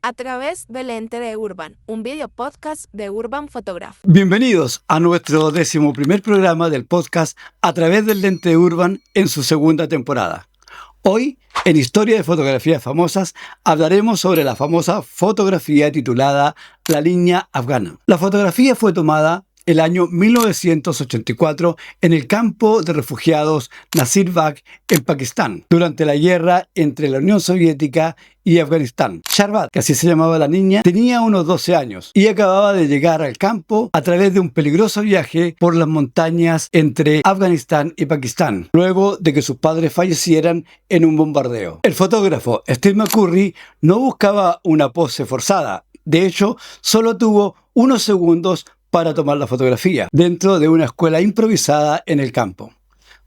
a través del lente de Urban, un video podcast de Urban Photograph. Bienvenidos a nuestro 11º programa del podcast a través del lente de Urban en su segunda temporada. Hoy, en Historia de Fotografías Famosas, hablaremos sobre la famosa fotografía titulada La Niña Afgana. La fotografía fue tomada el año 1984 en el campo de refugiados Nasir Bagh en Pakistán, durante la guerra entre la Unión Soviética y Afganistán. Sharbat, que así se llamaba la niña, tenía unos 12 años y acababa de llegar al campo a través de un peligroso viaje por las montañas entre Afganistán y Pakistán, luego de que sus padres fallecieran en un bombardeo. El fotógrafo Steve McCurry no buscaba una pose forzada. De hecho, solo tuvo unos segundos para tomar la fotografía dentro de una escuela improvisada en el campo.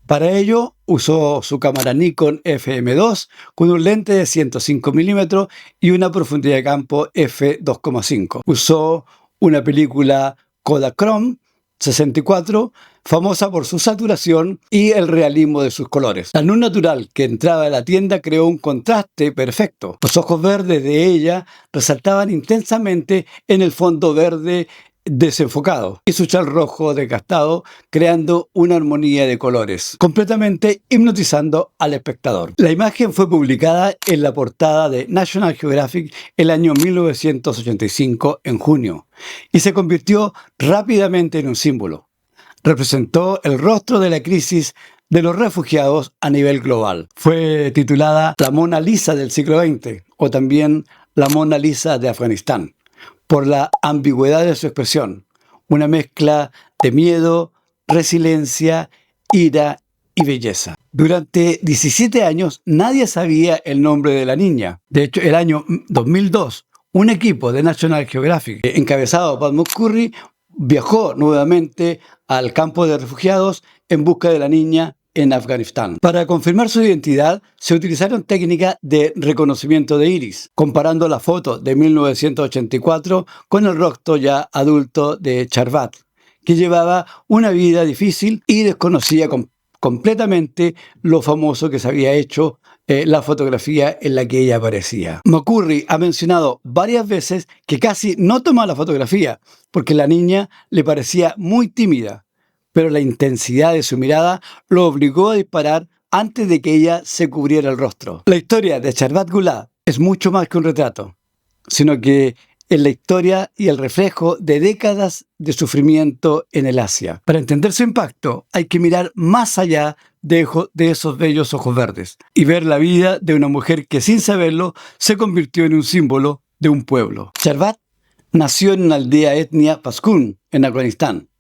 Para ello usó su cámara Nikon FM2 con un lente de 105 mm y una profundidad de campo f2.5. Usó una película Kodachrome 64, famosa por su saturación y el realismo de sus colores. La luz natural que entraba a la tienda creó un contraste perfecto. Los ojos verdes de ella resaltaban intensamente en el fondo verde desenfocado y su chal rojo desgastado, creando una armonía de colores, completamente hipnotizando al espectador. La imagen fue publicada en la portada de National Geographic el año 1985 en junio y se convirtió rápidamente en un símbolo. Representó el rostro de la crisis de los refugiados a nivel global. Fue titulada La Mona Lisa del siglo XX o también La Mona Lisa de Afganistán, por la ambigüedad de su expresión, una mezcla de miedo, resiliencia, ira y belleza. Durante 17 años nadie sabía el nombre de la niña. De hecho, el año 2002, un equipo de National Geographic, encabezado por McCurry, viajó nuevamente al campo de refugiados en busca de la niña en Afganistán. Para confirmar su identidad, se utilizaron técnicas de reconocimiento de iris, comparando la foto de 1984 con el rostro ya adulto de Sharbat, que llevaba una vida difícil y desconocía completamente lo famoso que se había hecho la fotografía en la que ella aparecía. McCurry ha mencionado varias veces que casi no tomaba la fotografía porque la niña le parecía muy tímida, pero la intensidad de su mirada lo obligó a disparar antes de que ella se cubriera el rostro. La historia de Sharbat Gulab es mucho más que un retrato, sino que es la historia y el reflejo de décadas de sufrimiento en el Asia. Para entender su impacto, hay que mirar más allá de esos bellos ojos verdes y ver la vida de una mujer que, sin saberlo, se convirtió en un símbolo de un pueblo. Sharbat nació en una aldea etnia Pashtun, en Afganistán.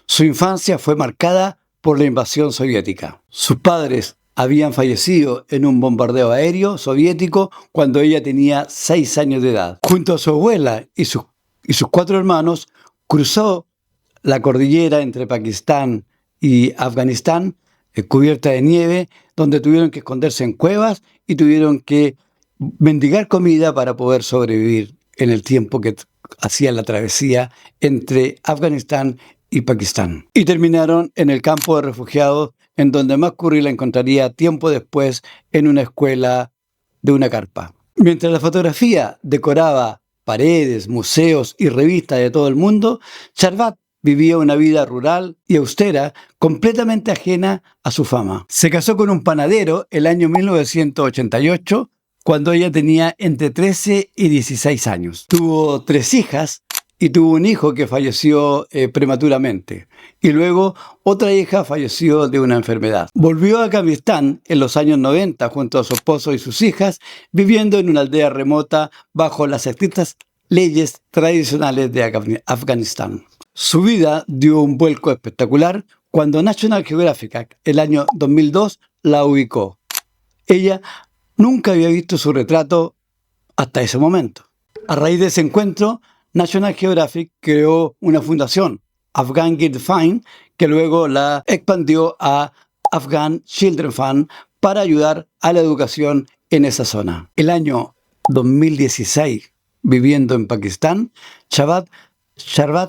Su infancia fue marcada por la invasión soviética. Sus padres habían fallecido en un bombardeo aéreo soviético cuando ella tenía 6 años de edad. Junto a su abuela y sus 4 hermanos, cruzó la cordillera entre Pakistán y Afganistán, cubierta de nieve, donde tuvieron que esconderse en cuevas y tuvieron que mendigar comida para poder sobrevivir en el tiempo que hacían la travesía entre Afganistán y Pakistán. Y terminaron en el campo de refugiados, en donde McCurry la encontraría tiempo después en una escuela de una carpa. Mientras la fotografía decoraba paredes, museos y revistas de todo el mundo, Sharbat vivía una vida rural y austera, completamente ajena a su fama. Se casó con un panadero el año 1988, cuando ella tenía entre 13 y 16 años. Tuvo 3 hijas, y tuvo un hijo que falleció prematuramente. Y luego otra hija falleció de una enfermedad. Volvió a Afganistán en los años 90 junto a su esposo y sus hijas, viviendo en una aldea remota bajo las estrictas leyes tradicionales de Afganistán. Su vida dio un vuelco espectacular cuando National Geographic, el año 2002, la ubicó. Ella nunca había visto su retrato hasta ese momento. A raíz de ese encuentro, National Geographic creó una fundación, Afghan Girl Fund, que luego la expandió a Afghan Children Fund para ayudar a la educación en esa zona. El año 2016, viviendo en Pakistán, Sharbat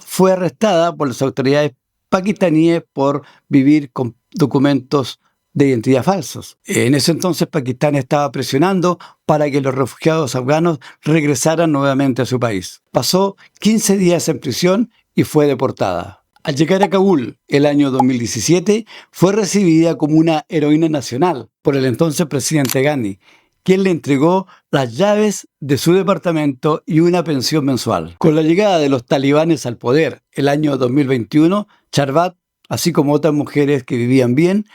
fue arrestada por las autoridades pakistaníes por vivir con documentos de identidad falsos. En ese entonces Pakistán estaba presionando para que los refugiados afganos regresaran nuevamente a su país. Pasó 15 días en prisión y fue deportada. Al llegar a Kabul el año 2017, fue recibida como una heroína nacional por el entonces presidente Ghani, quien le entregó las llaves de su departamento y una pensión mensual. Con la llegada de los talibanes al poder el año 2021, Sharbat, así como otras mujeres que vivían bien,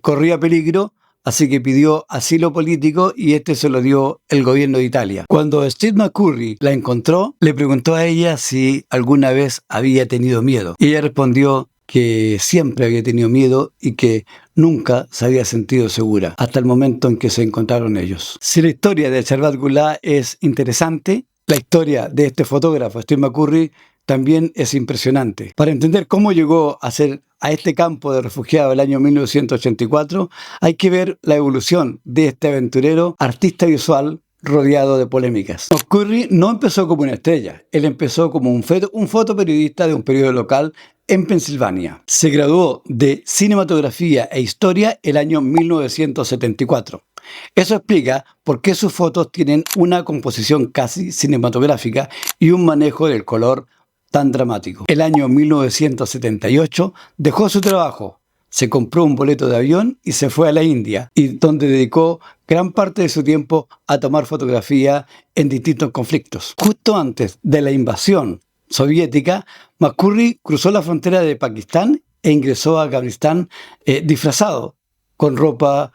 corría peligro, así que pidió asilo político y este se lo dio el gobierno de Italia. Cuando Steve McCurry la encontró, le preguntó a ella si alguna vez había tenido miedo. Y ella respondió que siempre había tenido miedo y que nunca se había sentido segura, hasta el momento en que se encontraron ellos. Si la historia de Sharbat Gula es interesante, la historia de este fotógrafo, Steve McCurry, también es impresionante. Para entender cómo llegó a este campo de refugiados el año 1984, hay que ver la evolución de este aventurero artista visual rodeado de polémicas. McCurry no empezó como una estrella, él empezó como un fotoperiodista de un periódico local en Pensilvania. Se graduó de cinematografía e historia el año 1974. Eso explica por qué sus fotos tienen una composición casi cinematográfica y un manejo del color tan dramático. El año 1978 dejó su trabajo, se compró un boleto de avión y se fue a la India, y donde dedicó gran parte de su tiempo a tomar fotografía en distintos conflictos. Justo antes de la invasión soviética, McCurry cruzó la frontera de Pakistán e ingresó a Afganistán disfrazado, con ropa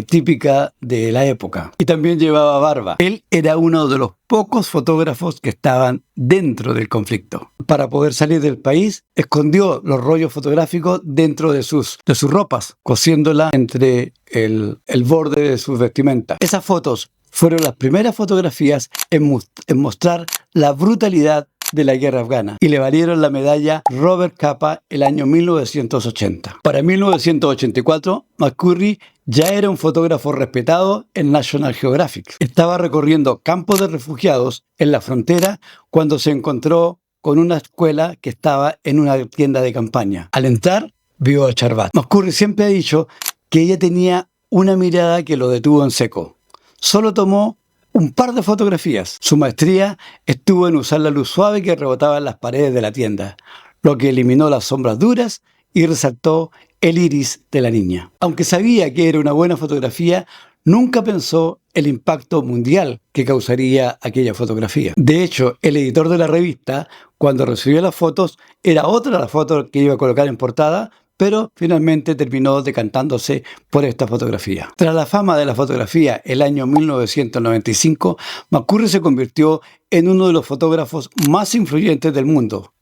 típica de la época. Y también llevaba barba. Él era uno de los pocos fotógrafos que estaban dentro del conflicto. Para poder salir del país, escondió los rollos fotográficos dentro de sus ropas, cosiéndola entre el borde de sus vestimentas. Esas fotos fueron las primeras fotografías en mostrar la brutalidad de la guerra afgana y le valieron la medalla Robert Capa el año 1980. Para 1984, McCurry ya era un fotógrafo respetado en National Geographic. Estaba recorriendo campos de refugiados en la frontera cuando se encontró con una escuela que estaba en una tienda de campaña. Al entrar, vio a Sharbat. McCurry siempre ha dicho que ella tenía una mirada que lo detuvo en seco. Solo tomó un par de fotografías. Su maestría estuvo en usar la luz suave que rebotaba en las paredes de la tienda, lo que eliminó las sombras duras y resaltó el iris de la niña. Aunque sabía que era una buena fotografía, nunca pensó el impacto mundial que causaría aquella fotografía. De hecho, el editor de la revista, cuando recibió las fotos, era otra la foto que iba a colocar en portada, pero finalmente terminó decantándose por esta fotografía. Tras la fama de la fotografía el año 1995, McCurry se convirtió en uno de los fotógrafos más influyentes del mundo,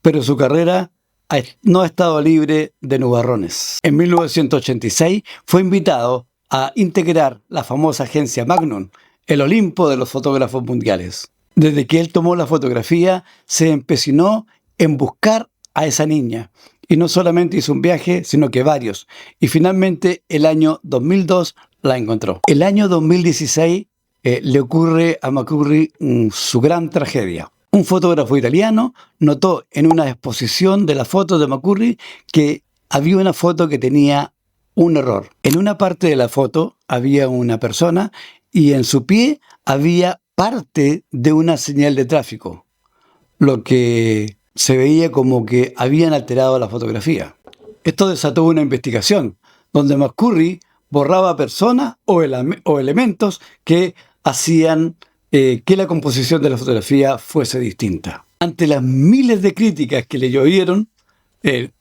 pero su carrera no ha estado libre de nubarrones. En 1986 fue invitado a integrar la famosa agencia Magnum, el Olimpo de los fotógrafos mundiales. Desde que él tomó la fotografía, se empecinó en buscar a esa niña. Y no solamente hizo un viaje, sino que varios. Y finalmente, el año 2002 la encontró. El año 2016 le ocurre a McCurry su gran tragedia. Un fotógrafo italiano notó en una exposición de las fotos de McCurry que había una foto que tenía un error. En una parte de la foto había una persona y en su pie había parte de una señal de tráfico, lo que se veía como que habían alterado la fotografía. Esto desató una investigación donde McCurry borraba personas o elementos que hacían que la composición de la fotografía fuese distinta. Ante las miles de críticas que le llovieron, él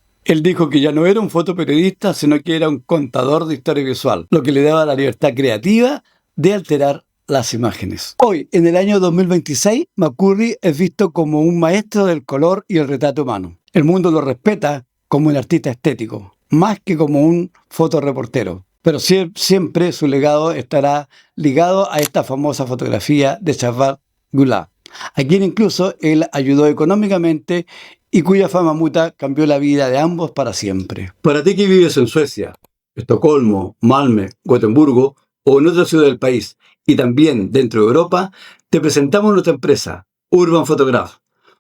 dijo que ya no era un fotoperiodista, sino que era un contador de historia visual, lo que le daba la libertad creativa de alterar las imágenes. Hoy, en el año 2026, McCurry es visto como un maestro del color y el retrato humano. El mundo lo respeta como un artista estético, más que como un fotoreportero. Pero siempre su legado estará ligado a esta famosa fotografía de Sharbat Gula, a quien incluso él ayudó económicamente y cuya fama muta cambió la vida de ambos para siempre. Para ti que vives en Suecia, Estocolmo, Malmö, Gotemburgo o en otra ciudad del país, y también dentro de Europa, te presentamos nuestra empresa, Urban Photograph,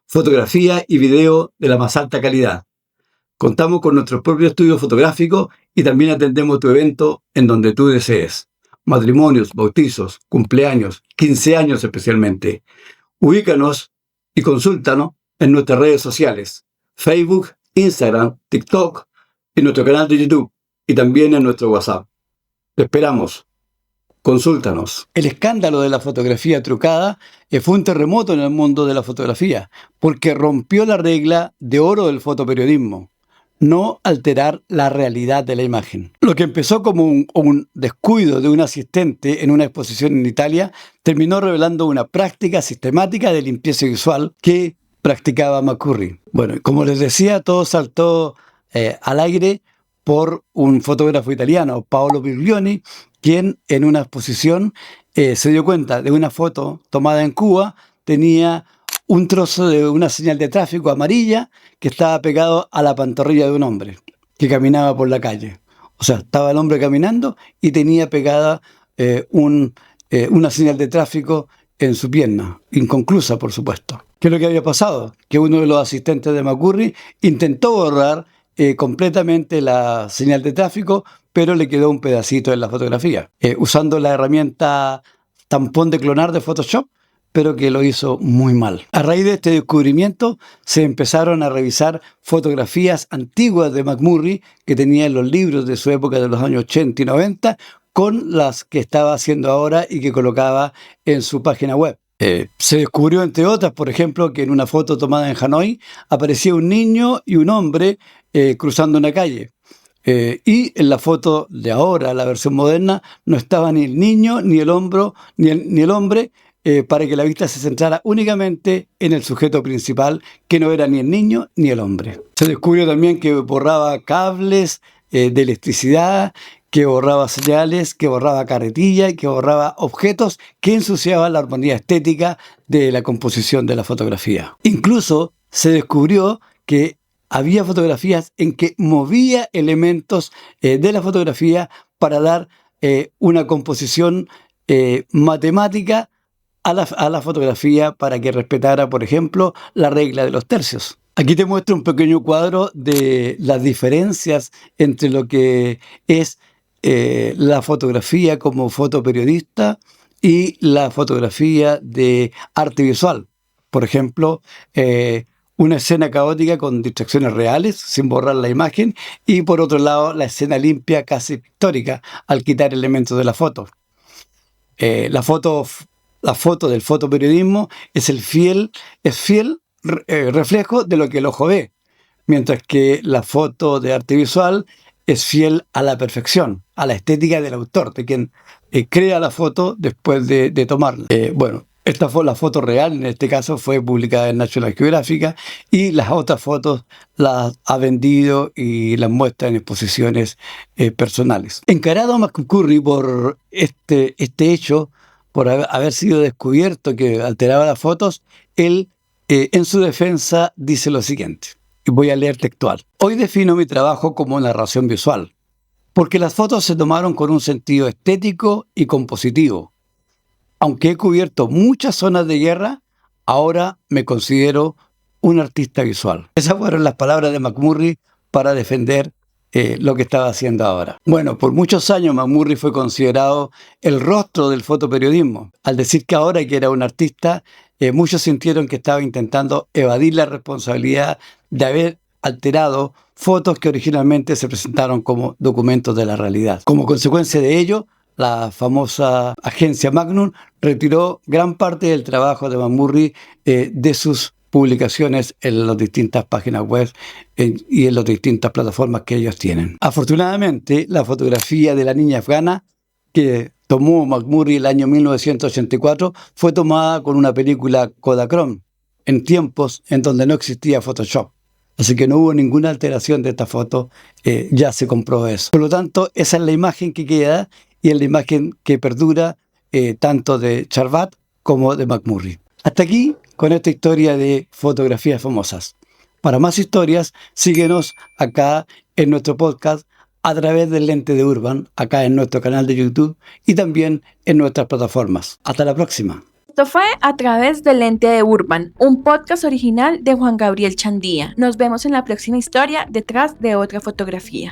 fotografía y video de la más alta calidad. Contamos con nuestro propio estudio fotográfico y también atendemos tu evento en donde tú desees. Matrimonios, bautizos, cumpleaños, 15 años especialmente. Ubícanos y consúltanos en nuestras redes sociales, Facebook, Instagram, TikTok, en nuestro canal de YouTube y también en nuestro WhatsApp. Te esperamos. Consúltanos. El escándalo de la fotografía trucada fue un terremoto en el mundo de la fotografía, porque rompió la regla de oro del fotoperiodismo: no alterar la realidad de la imagen. Lo que empezó como un descuido de un asistente en una exposición en Italia terminó revelando una práctica sistemática de limpieza visual que practicaba McCurry. Bueno, como les decía, todo saltó al aire por un fotógrafo italiano, Paolo Biglioni, quien en una exposición se dio cuenta de una foto tomada en Cuba, tenía un trozo de una señal de tráfico amarilla que estaba pegado a la pantorrilla de un hombre que caminaba por la calle. O sea, estaba el hombre caminando y tenía pegada una señal de tráfico en su pierna, inconclusa, por supuesto. ¿Qué es lo que había pasado? Que uno de los asistentes de McCurry intentó borrar completamente la señal de tráfico, pero le quedó un pedacito en la fotografía, usando la herramienta tampón de clonar de Photoshop, pero que lo hizo muy mal. A raíz de este descubrimiento se empezaron a revisar fotografías antiguas de McMurray que tenía en los libros de su época de los años 80 y 90 con las que estaba haciendo ahora y que colocaba en su página web. Se descubrió, entre otras, por ejemplo, que en una foto tomada en Hanoi aparecía un niño y un hombre cruzando una calle. Y en la foto de ahora, la versión moderna, no estaba ni el niño, ni el hombre, para que la vista se centrara únicamente en el sujeto principal, que no era ni el niño ni el hombre. Se descubrió también que borraba cables de electricidad, que borraba señales, que borraba carretilla, que borraba objetos que ensuciaban la armonía estética de la composición de la fotografía. Incluso se descubrió que había fotografías en que movía elementos de la fotografía para dar una composición matemática a la fotografía para que respetara, por ejemplo, la regla de los tercios. Aquí te muestro un pequeño cuadro de las diferencias entre lo que es la fotografía como fotoperiodista y la fotografía de arte visual. Por ejemplo, una escena caótica con distracciones reales, sin borrar la imagen, y por otro lado, la escena limpia, casi pictórica, al quitar elementos de la foto. La foto del fotoperiodismo es fiel reflejo de lo que el ojo ve, mientras que la foto de arte visual es fiel a la perfección, a la estética del autor, de quien crea la foto después de tomarla. Esta fue la foto real, en este caso fue publicada en National Geographic, y las otras fotos las ha vendido y las muestra en exposiciones personales. Encarado a McCurry por este hecho, por haber sido descubierto que alteraba las fotos, él en su defensa dice lo siguiente, y voy a leer textual. Hoy defino mi trabajo como narración visual, porque las fotos se tomaron con un sentido estético y compositivo. Aunque he cubierto muchas zonas de guerra, ahora me considero un artista visual. Esas fueron las palabras de McMurray para defender lo que estaba haciendo ahora. Bueno, por muchos años McMurray fue considerado el rostro del fotoperiodismo. Al decir que ahora que era un artista, muchos sintieron que estaba intentando evadir la responsabilidad de haber alterado fotos que originalmente se presentaron como documentos de la realidad. Como consecuencia de ello, la famosa agencia Magnum retiró gran parte del trabajo de McMurray de sus publicaciones en las distintas páginas web y en las distintas plataformas que ellos tienen. Afortunadamente, la fotografía de la niña afgana que tomó McMurray el año 1984 fue tomada con una película Kodachrome en tiempos en donde no existía Photoshop. Así que no hubo ninguna alteración de esta foto, ya se comprobó eso. Por lo tanto, esa es la imagen que queda y es la imagen que perdura tanto de Charvat como de McMurray. Hasta aquí con esta historia de fotografías famosas. Para más historias, síguenos acá en nuestro podcast a través del Lente de Urban, acá en nuestro canal de YouTube y también en nuestras plataformas. Hasta la próxima. Esto fue A Través del Lente de Urban, un podcast original de Juan Gabriel Chandía. Nos vemos en la próxima historia detrás de otra fotografía.